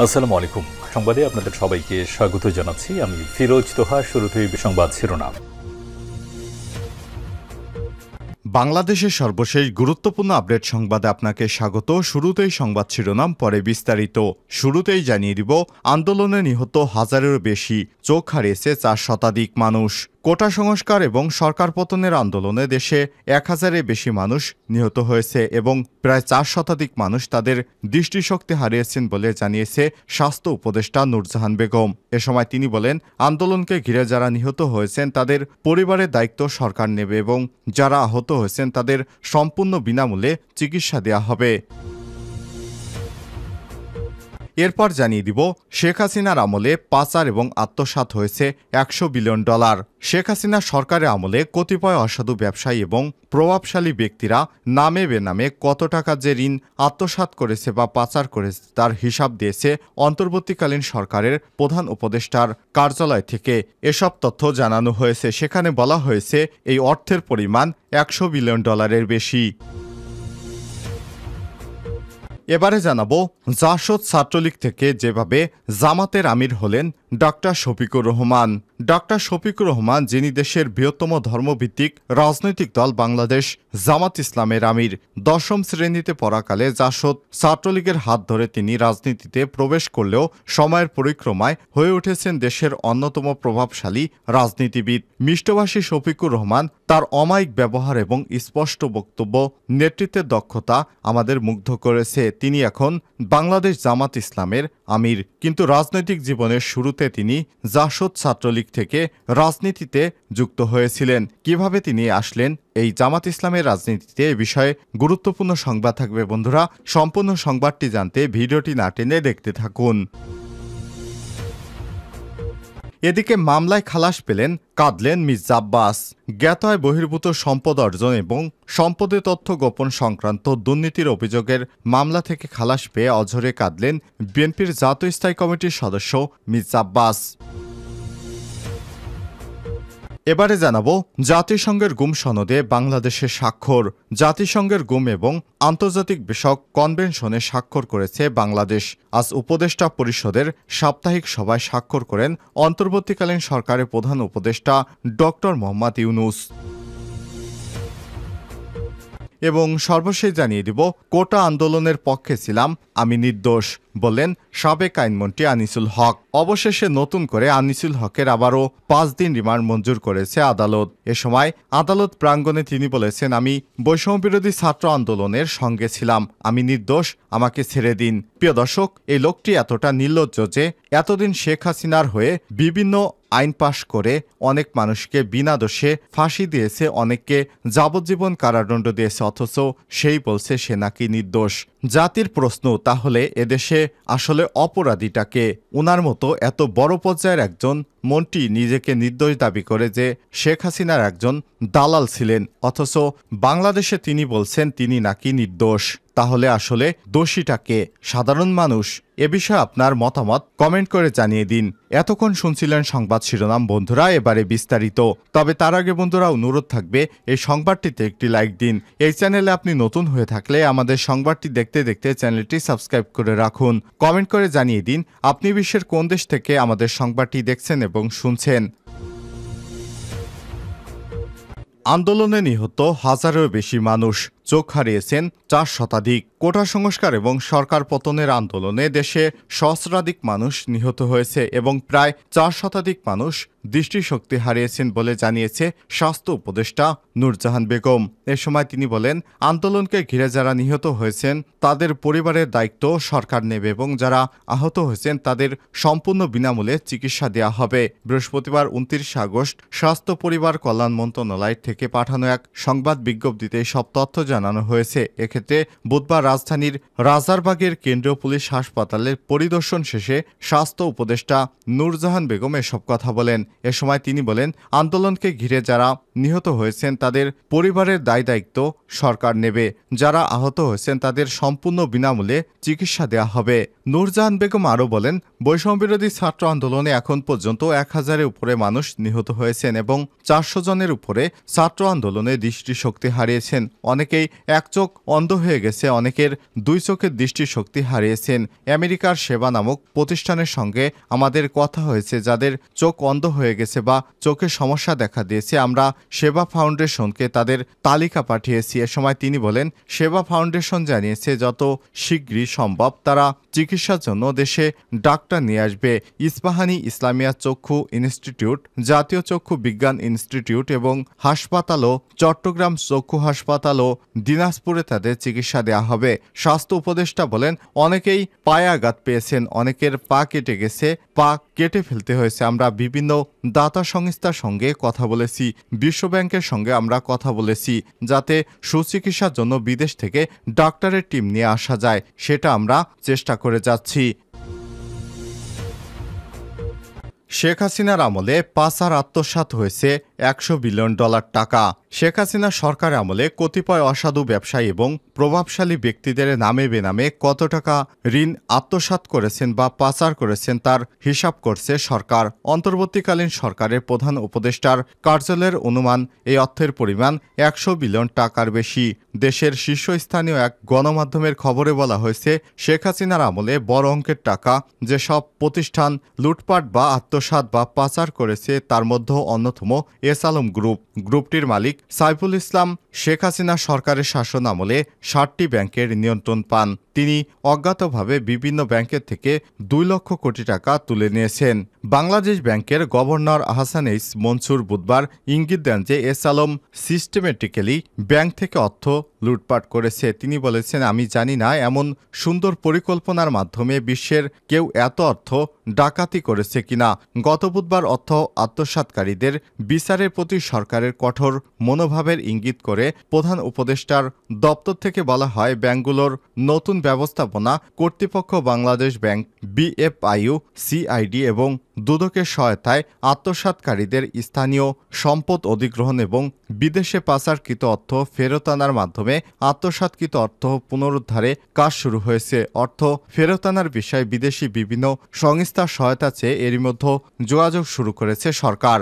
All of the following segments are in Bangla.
আসসালামু আলাইকুম। সংবাদে আপনাদের সবাইকে স্বাগত জানাচ্ছি। আমি ফিরোজ তোহা। শুরুতেই সংবাদ শিরোনাম। বাংলাদেশের সর্বশেষ গুরুত্বপূর্ণ আপডেট সংবাদে আপনাকে স্বাগত। শুরুতেই সংবাদ শিরোনাম, পরে বিস্তারিত। শুরুতেই জানিয়ে দিব, আন্দোলনে নিহত হাজারেরও বেশি, চোখ হারিয়েছে 4 শতাধিক মানুষ। কোটা সংস্কার এবং সরকার পতনের আন্দোলনে দেশে 1000-এর বেশি মানুষ নিহত হয়েছে এবং প্রায় 4 শতাধিক মানুষ তাদের দৃষ্টিশক্তি হারিয়েছেন বলে জানিয়েছে স্বাস্থ্য উপদেষ্টা নূরজাহান বেগম। এ সময় তিনি বলেন, আন্দোলনকে ঘিরে যারা নিহত হয়েছেন তাদের পরিবারের দায়িত্ব সরকার নেবে এবং যারা আহত হয়েছেন তাদের সম্পূর্ণ বিনামূল্যে চিকিৎসা দেওয়া হবে। এরপর জানিয়ে দিব, শেখ হাসিনার আমলে পাচার এবং আত্মসাৎ হয়েছে $100 বিলিয়ন। শেখ হাসিনা সরকারের আমলে কতিপয় অসাধু ব্যবসায়ী এবং প্রভাবশালী ব্যক্তিরা নামে বেনামে কত টাকা যে ঋণ আত্মসাৎ করেছে বা পাচার করেছে তার হিসাব দিয়েছে অন্তর্বর্তীকালীন সরকারের প্রধান উপদেষ্টার কার্যালয় থেকে। এসব তথ্য জানানো হয়েছে। সেখানে বলা হয়েছে এই অর্থের পরিমাণ $100 বিলিয়ন বেশি। এবারে জানাবো, জাসদ ছাত্রলীগ থেকে যেভাবে জামাতের আমির হলেন ডক্টর শফিকুর রহমান। ডক্টর শফিকুর রহমান, যিনি দেশের বৃহত্তম ধর্মভিত্তিক রাজনৈতিক দল বাংলাদেশ জামাত ইসলামের আমির, 10ম শ্রেণীতে পড়াকালে জাসদ ছাত্রলীগের হাত ধরে তিনি রাজনীতিতে প্রবেশ করলেও সময়ের পরিক্রমায় হয়ে উঠেছেন দেশের অন্যতম প্রভাবশালী রাজনীতিবিদ। মিষ্টভাষী শফিকুর রহমান, তার অমায়িক ব্যবহার এবং স্পষ্ট বক্তব্য, নেতৃত্বের দক্ষতা আমাদের মুগ্ধ করেছে। তিনি এখন বাংলাদেশ জামাত ইসলামের আমির। কিন্তু রাজনৈতিক জীবনের শুরুতে তিনি জাসদ ছাত্রলীগ থেকে রাজনীতিতে যুক্ত হয়েছিলেন। কিভাবে তিনি আসলেন এই জামাত ইসলামের রাজনীতিতে, এ বিষয়ে গুরুত্বপূর্ণ সংবাদ থাকবে বন্ধুরা। সম্পূর্ণ সংবাদটি জানতে ভিডিওটি না টেনে দেখতে থাকুন। এদিকে মামলায় খালাস পেলেন, কাঁদলেন মির্জা আব্বাস। জ্ঞাত আয় বহির্ভূত সম্পদ অর্জন এবং সম্পদের তথ্য গোপন সংক্রান্ত দুর্নীতির অভিযোগের মামলা থেকে খালাস পেয়ে অঝরে কাঁদলেন বিএনপির জাতীয় স্থায়ী কমিটির সদস্য মির্জা আব্বাস। এবারে জানাবো, জাতিসংঘের গুম সনদে বাংলাদেশের স্বাক্ষর। জাতিসংঘের গুম এবং আন্তর্জাতিক বিষয়ক কনভেনশনে স্বাক্ষর করেছে বাংলাদেশ। আজ উপদেষ্টা পরিষদের সাপ্তাহিক সভায় স্বাক্ষর করেন অন্তর্বর্তীকালীন সরকারের প্রধান উপদেষ্টা ডক্টর মোহাম্মদ ইউনূস। এবং সর্বশেষ জানিয়ে দিব, কোটা আন্দোলনের পক্ষে ছিলাম, আমি নির্দোষ বললেন সাবেক আইনমন্ত্রী আনিসুল হক। অবশেষে নতুন করে আনিসুল হকের আবারও 5 দিন রিমান্ড মঞ্জুর করেছে আদালত। এ সময় আদালত প্রাঙ্গণে তিনি বলেছেন, আমি বৈষম্যবিরোধী ছাত্র আন্দোলনের সঙ্গে ছিলাম, আমি নির্দোষ, আমাকে ছেড়ে দিন। প্রিয় দর্শক, এই লোকটি এতটা নির্লজ্জ যে এতদিন শেখ হাসিনার হয়ে বিভিন্ন আইন পাশ করে অনেক মানুষকে বিনা দোষে ফাঁসি দিয়েছে, অনেককে যাবজ্জীবন কারাদণ্ড দিয়েছে, অথচ সেই বলছে সে নাকি নির্দোষ। জাতির প্রশ্ন, তাহলে এদেশে আসলে অপরাধীটাকে? উনার মতো এত বড় পর্যায়ের একজন মন্ত্রী নিজেকে নির্দোষ দাবি করে যে শেখ হাসিনার একজন দালাল ছিলেন, অথচ বাংলাদেশে তিনি বলছেন তিনি নাকি নির্দোষ। তাহলে আসলে দোষীটাকে? সাধারণ মানুষ? এ বিষয়ে আপনার মতামত কমেন্ট করে জানিয়ে দিন। এতক্ষণ শুনছিলেন সংবাদ শিরোনাম বন্ধুরা, এবারে বিস্তারিত। তবে তার আগে বন্ধুরা অনুরোধ থাকবে, এই সংবাদটিতে একটি লাইক দিন। এই চ্যানেলে আপনি নতুন হয়ে থাকলে আমাদের সংবাদটি দেখতে দেখতে চ্যানেলটি সাবস্ক্রাইব করে রাখুন। কমেন্ট করে জানিয়ে দিন আপনি বিশ্বের কোন দেশ থেকে আমাদের সংবাদটি দেখছেন এবং শুনছেন। আন্দোলনে নিহত হাজারেরও বেশি মানুষ, চোখ হারিয়েছেন 4 শতাধিক। কোটা সংস্কার এবং সরকার পতনের আন্দোলনে দেশে সহস্রাধিক মানুষ নিহত হয়েছে এবং প্রায় 4 শতাধিক মানুষ দৃষ্টিশক্তি হারিয়েছেন বলে জানিয়েছে স্বাস্থ্য উপদেষ্টা নূরজাহান বেগম। এ সময় তিনি বলেন, আন্দোলনকে ঘিরে যারা নিহত হয়েছেন তাদের পরিবারের দায়িত্ব সরকার নেবে এবং যারা আহত হয়েছেন তাদের সম্পূর্ণ বিনামূল্যে চিকিৎসা দেওয়া হবে। বৃহস্পতিবার 29 আগস্ট স্বাস্থ্য পরিবার কল্যাণ মন্ত্রণালয় থেকে পাঠানো এক সংবাদ বিজ্ঞপ্তিতে সব তথ্য জানানো হয়েছে। এক্ষেত্রে বুধবার রাজধানীর রাজারবাগের কেন্দ্রীয় পুলিশ হাসপাতালের পরিদর্শন শেষে স্বাস্থ্য উপদেষ্টা নূরজাহান বেগম এসব কথা বলেন। এ সময় তিনি বলেন, আন্দোলনকে ঘিরে যারা নিহত হয়েছেন তাদের পরিবারের দায়-দায়িত্ব সরকার নেবে, যারা আহত হয়েছেন তাদের সম্পূর্ণ বিনামূল্যে চিকিৎসা দেওয়া হবে। নূরজাহান বেগম আরও বলেন, বৈষম্যবিরোধী ছাত্র আন্দোলনে এখন পর্যন্ত 1000-এর উপরে মানুষ নিহত হয়েছেন এবং 400 জনের উপরে ছাত্র আন্দোলনে দৃষ্টিশক্তি হারিয়েছেন। অনেকেই এক চোখ অন্ধ হয়ে গেছে, অনেকের দুই চোখের দৃষ্টিশক্তি হারিয়েছেন। আমেরিকার সেবা নামক প্রতিষ্ঠানের সঙ্গে আমাদের কথা হয়েছে, যাদের চোখ অন্ধ হয়ে গেছে বা চোখে সমস্যা দেখা দিয়েছে। আমরা সেবা ফাউন্ডেশনকে তাদের তালিকা পাঠিয়েছি। এ সময় তিনি বলেন, সেবা ফাউন্ডেশন জানিয়েছে যত শীঘ্রই সম্ভব তারা চিকিৎসার জন্য দেশে ডাক্তার নিয়ে আসবে। ইস্পাহানি ইসলামিয়া চক্ষু ইনস্টিটিউট, জাতীয় চক্ষু বিজ্ঞান ইনস্টিটিউট এবং হাসপাতালও, চট্টগ্রাম চক্ষু হাসপাতাল ও দিনাজপুরে তাদের চিকিৎসা দেওয়া হবে। স্বাস্থ্য উপদেষ্টা বলেন, অনেকেই পায়ে আঘাত পেয়েছেন, অনেকের পা কেটে গেছে, পা কেটে ফেলতে হয়েছে। আমরা বিভিন্ন দাতা সংস্থার সঙ্গে কথা বলেছি, বিশ্বব্যাংকের সঙ্গে আমরা কথা বলেছি, যাতে সুচিকিৎসার জন্য বিদেশ থেকে ডাক্তারের টিম নিয়ে আসা যায়, সেটা আমরা চেষ্টা করে যাচ্ছি। শেখ হাসিনার আমলে পাচার আত্মসাৎ হয়েছে $100 বিলিয়ন টাকা। শেখ হাসিনা সরকার আমলে কতিপয় অসাধু ব্যবসায়ী এবং প্রভাবশালী ব্যক্তিদের নামে বেনামে কত টাকা ঋণ আত্মসাৎ করেছেন বা পাচার করেছেন তার হিসাব করছে সরকার। অন্তর্বর্তীকালীন সরকারের প্রধান উপদেষ্টার কার্যালয়ের অনুমান এই অর্থের পরিমাণ $100 বিলিয়ন টাকার বেশি। দেশের শীর্ষস্থানীয় এক গণমাধ্যমের খবরে বলা হয়েছে, শেখ হাসিনার আমলে বড় অঙ্কের টাকা যেসব প্রতিষ্ঠান লুটপাট বা আত্মসাৎ বা পাচার করেছে তার মধ্যে অন্যতম এস আলম গ্রুপ। গ্রুপটির মালিক সাইফুল ইসলাম শেখ হাসিনা সরকারের শাসন আমলে 60টি ব্যাংকের নিয়ন্ত্রণ পান। তিনি অজ্ঞাতভাবে বিভিন্ন ব্যাংকের থেকে 2 লক্ষ কোটি টাকা তুলে নিয়েছেন। বাংলাদেশ ব্যাংকের গভর্নর আহসান এইচ মনসুর বুধবার ইঙ্গিত দেন যে এস আলম সিস্টেমেটিক্যালি ব্যাংক থেকে অর্থ লুটপাট করেছে। তিনি বলেছেন, আমি জানি না এমন সুন্দর পরিকল্পনার মাধ্যমে বিশ্বের কেউ এত অর্থ ডাকাতি করেছে কিনা। গত বুধবার অর্থ আত্মসাৎকারীদের বিচারের প্রতি সরকারের কঠোর মনোভাবের ইঙ্গিত করে প্রধান উপদেষ্টার দপ্তর থেকে বলা হয়, ব্যাংকগুলোর নতুন ব্যবস্থাপনা কর্তৃপক্ষ বাংলাদেশ ব্যাংক, বিএফআইইউ, সিআইডি এবং দুদকের সহায়তায় আত্মসাৎকারীদের স্থানীয় সম্পদ অধিগ্রহণ এবং বিদেশে পাচারকৃত অর্থ ফেরত আনার মাধ্যমে আত্মসাৎকৃত অর্থ পুনরুদ্ধারে কাজ শুরু হয়েছে। অর্থ ফেরত আনার বিষয়ে বিদেশি বিভিন্ন সংস্থার সহায়তা চেয়ে এরই মধ্যে যোগাযোগ শুরু করেছে সরকার।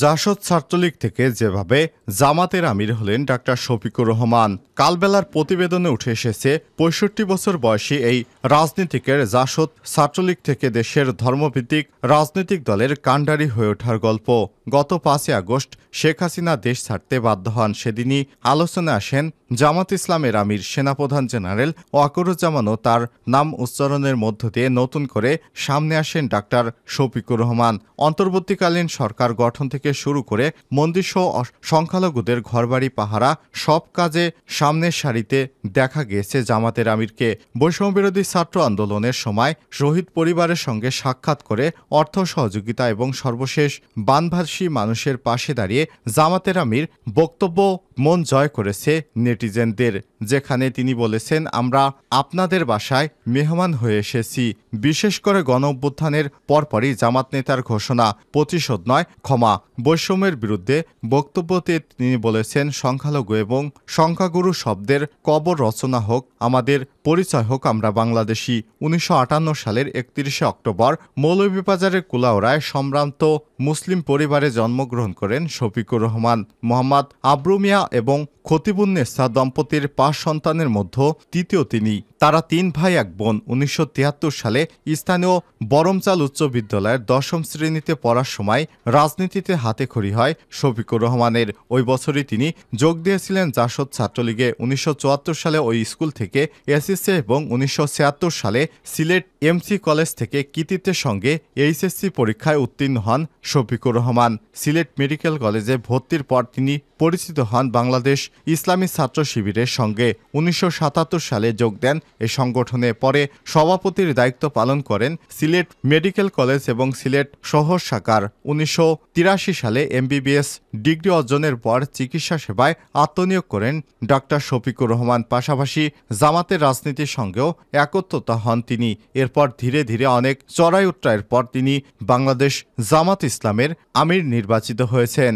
জাসদ ছাত্রলীগ থেকে যেভাবে জামাতের আমির হলেন ডাক্তার শফিকুর রহমান, কালবেলার প্রতিবেদনে উঠে এসেছে 65 বছর বয়সী এই রাজনীতিকের জাসদ ছাত্রলীগ থেকে দেশের ধর্মভিত্তিক রাজনৈতিক দলের কাণ্ডারি হয়ে ওঠার গল্প। গত 5 আগস্ট শেখ হাসিনা দেশ ছাড়তে বাধ্য হন। সেদিনই আলোচনায় আসেন জামাত ইসলামের আমির সেনাপ্রধান জেনারেল ওয়াকারুজ্জামানও তার নাম উচ্চারণের মধ্য দিয়ে নতুন করে সামনে আসেন ডাক্তার শফিকুর রহমান। অন্তর্বর্তীকালীন সরকার গঠন থেকে শুরু করে মন্দিরসহ সংখ্যালঘুদের ঘরবাড়ি পাহারা সব কাজে সামনের সারিতে দেখা গিয়েছে জামাতের আমিরকে। বৈষম্যবিরোধী ছাত্র আন্দোলনের সময় শহীদ পরিবারের সঙ্গে সাক্ষাৎ করে অর্থ সহযোগিতা এবং সর্বশেষ বানভাসী মানুষের পাশে দাঁড়িয়ে জামাতের আমির বক্তব্য মন জয় করেছে নেটিজেনদের, যেখানে তিনি বলেছেন, আমরা আপনাদের বাসায় মেহমান হয়ে এসেছি। বিশেষ করে গণ অভ্যুত্থানের পরপরই জামাত নেতার ঘোষণা, প্রতিশোধ নয় ক্ষমা। বৈষম্যের বিরুদ্ধে বক্তব্যতে তিনি বলেছেন, সংখ্যালঘু এবং সংখ্যাগুরু শব্দের কবর রচনা হোক, আমাদের পরিচয় হোক আমরা বাংলাদেশি। 1958 সালের 31 অক্টোবর মৌলভীবাজারের কুলাউড়ায় সম্ভ্রান্ত মুসলিম পরিবারে জন্মগ্রহণ করেন শফিকুর রহমান। মোহাম্মদ আবরু মিয়া এবং খতিবুন্নেসা দম্পতির 5 সন্তানের মধ্যে তৃতীয় তিনি। তারা 3 ভাই 1 বোন। 1973 সালে স্থানীয় বরমচাল উচ্চ বিদ্যালয়ের 10ম শ্রেণীতে পড়ার সময় রাজনীতিতে হাতেখড়ি হয় শফিকুর রহমানের। ওই বছরই তিনি যোগ দিয়েছিলেন জাসদ ছাত্রলীগে। 1974 সালে ওই স্কুল থেকে এসএসসি এবং 1976 সালে সিলেট এমসি কলেজ থেকে কৃতিত্বের সঙ্গে এইচএসসি পরীক্ষায় উত্তীর্ণ হন শফিকুর রহমান। সিলেট মেডিকেল কলেজে ভর্তির পর তিনি পরিচিত হন বাংলাদেশ ইসলামী ছাত্র শিবিরের সঙ্গে। 1977 সালে যোগ দেন এই সংগঠনে। পরে সভাপতির দায়িত্ব পালন করেন সিলেট মেডিকেল কলেজ এবং সিলেট শহর শাখার। 1983 সালে এমবিবিএস ডিগ্রি অর্জনের পর চিকিৎসা সেবায় আত্মনিয়োগ করেন ডাক্তার শফিকুর রহমান। পাশাপাশি জামাতের রাজনীতির সঙ্গেও একত্রতা হন তিনি। এরপর ধীরে ধীরে অনেক চড়াই উতরাইয়ের পর তিনি বাংলাদেশ জামাত ইসলামের আমির নির্বাচিত হয়েছেন।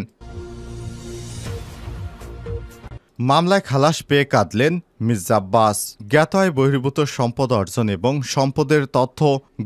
মামলায় খালাস পেয়ে কাঁদলেন মির্জা আব্বাস। জ্ঞাত আয় বহির্ভূত সম্পদ অর্জন এবং সম্পদের তথ্য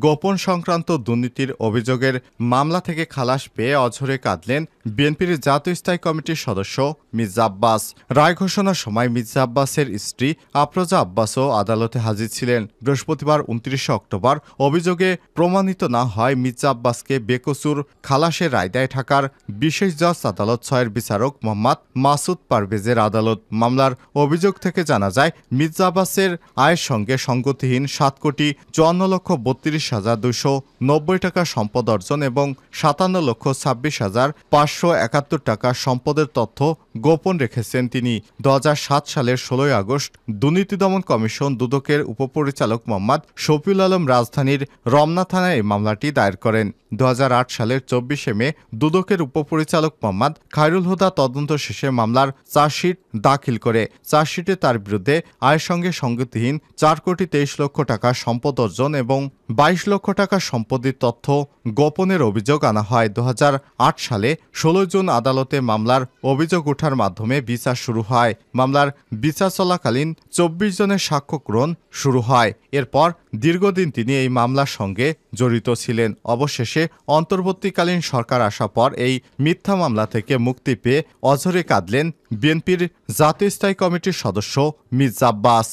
গোপন সংক্রান্ত দুর্নীতির অভিযোগের মামলা থেকে খালাস পেয়ে অঝরে কাঁদলেন বিএনপির জাতীয় স্থায়ী কমিটির সদস্য মির্জা আব্বাস। রায় ঘোষণার সময় মির্জা আব্বাসের স্ত্রী আফরোজা আব্বাসও আদালতে হাজির ছিলেন। বৃহস্পতিবার 29 অক্টোবর অভিযোগে প্রমাণিত না হয় মির্জা আব্বাসকে বেকসুর খালাসের রায় দেয় ঢাকার বিশেষ জজ আদালত 6-এর বিচারক মোহাম্মদ মাসুদ পারভেজের আদালত। মামলার অভিযোগ থেকে জানা যায় মির্জা আব্বাসের আয়ের সঙ্গে সঙ্গতিহীন 7,32,32,290 টাকা সম্পদ অর্জন এবং 57,26,571 টাকা সম্পদের তথ্য গোপন রেখেছেন তিনি। 2007 সালের 16 আগস্ট দুর্নীতি দমন কমিশন দুদকের উপপরিচালক মোহাম্মদ শফিউল আলম রাজধানীর রমনা থানায় এই মামলাটি দায়ের করেন। 2008 সালের 24 মে দুদকের উপপরিচালক মোহাম্মদ খায়রুল হুদা তদন্ত শেষে মামলার চার্জশিট দাখিল করে। চার্জশিটে তার বিরুদ্ধে আয়ের সঙ্গে সঙ্গতিহীন 4,23,00,000 টাকা সম্পদ অর্জন এবং 22 লক্ষ টাকা সম্পত্তির তথ্য গোপনের অভিযোগ আনা হয়। 2008 সালে 16 জুন আদালতে মামলার অভিযোগ ওঠার মাধ্যমে বিচার শুরু হয়। মামলার বিচার চলাকালীন 24 জনের সাক্ষ্য গ্রহণ শুরু হয়। এরপর দীর্ঘদিন তিনি এই মামলার সঙ্গে জড়িত ছিলেন। অবশেষে অন্তর্বর্তীকালীন সরকার আসার পর এই মিথ্যা মামলা থেকে মুক্তি পেয়ে অঝরে কাঁদলেন বিএনপির জাতীয় স্থায়ী কমিটির সদস্য মির্জা আব্বাস।